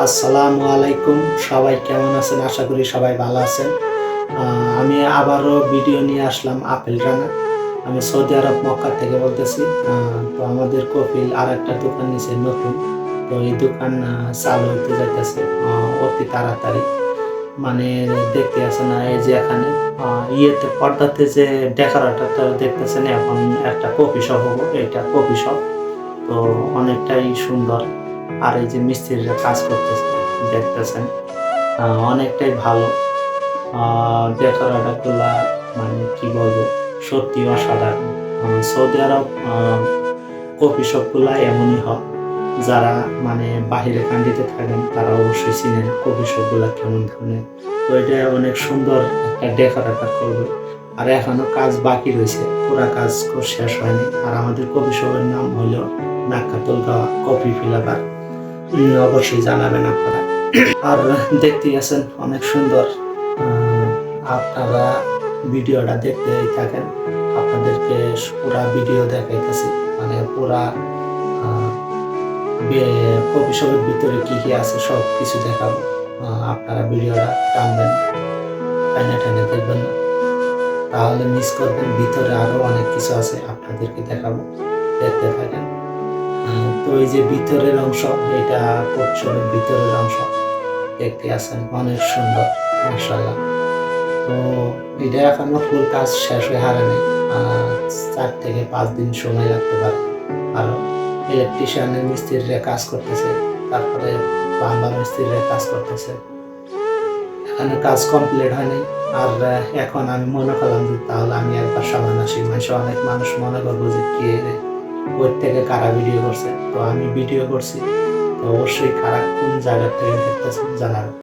আসসালামু আলাইকুম। সবাই কেমন আছেন? আশা করি সবাই ভালো আছেন। আমি আবারও ভিডিও নিয়ে আসলাম আপেল রানা। আমি সৌদি আরব মক্কা থেকে বলতেছি। তো আমাদের কপিল আরেকটা দোকান নিছে নতুন। তো এই দোকান চালু হইতে যাইতেছে অতি তাড়াতাড়ি। মানে দেখতে আছে না এই যে এখানে পর্দাতে যে ডেকোরেটরটা দেখতেছেন এখন একটা কফি শপ হবো। এটা কফি শপ। তো অনেকটাই সুন্দর। আর এই যে মিস্ত্রিরা কাজ করতেছে দেখতেছেন অনেকটাই ভালো। ডেকোরেটরগুলা মানে কি বলবো, সত্যি অসাধারণ। সৌদি আরব কফি শপগুলা এমনই হয়। যারা মানে বাহিরে কান্ট্রিতে থাকেন তারা অবশ্যই চিনেন কফি শপগুলা কেমন ধরনের। তো এটা অনেক সুন্দর একটা ডেকোরেটর করবে। আর এখনো কাজ বাকি রয়েছে, পুরা কাজ শেষ হয়নি। আর আমাদের কফি শপের নাম হইল নাকাতুল গাওয়া কফি ফ্লেভার। অবশ্যই জানাবেন আপনারা। আর দেখতেই আছেন অনেক সুন্দর। আপনারা ভিডিওটা দেখতেই থাকেন, আপনাদেরকে পুরা ভিডিও দেখাইতেছি। মানে পুরা কফি শপের ভিতরে কি কি আছে সব কিছু দেখাবো। আপনারা ভিডিওটা টানবেন, টানে টানে দেখবেন না, তাহলে মিস করবেন। ভিতরে আরো অনেক কিছু আছে, আপনাদেরকে দেখাবো, দেখতে থাকেন। তো এই যে ভিতরের অংশ, এটা কফি শপের ভিতরের অংশ দেখতে আছেন, অনেক সুন্দর মাশাআল্লাহ। তো এটা এখনো ফুল কাজ শেষ হয়ে হারায়নি। 4 থেকে 5 দিন সময় লাগতে পারে। আর ইলেকট্রিশিয়ানের মিস্ত্রিরা কাজ করতেছে, তারপরে প্লাম্বার মিস্ত্রিরা কাজ করতেছে। এখানে কাজ কমপ্লিট হয়নি। আর এখন আমি মনে করলাম যে তাহলে আমি একবার সাবান আসি। অনেক মানুষ মনে করবো যে কে ওর থেকে কারা ভিডিও করছে। তো আমি ভিডিও করছি, তো অবশ্যই কারা কোন জায়গা থেকে দেখতেছেন জানাবেন।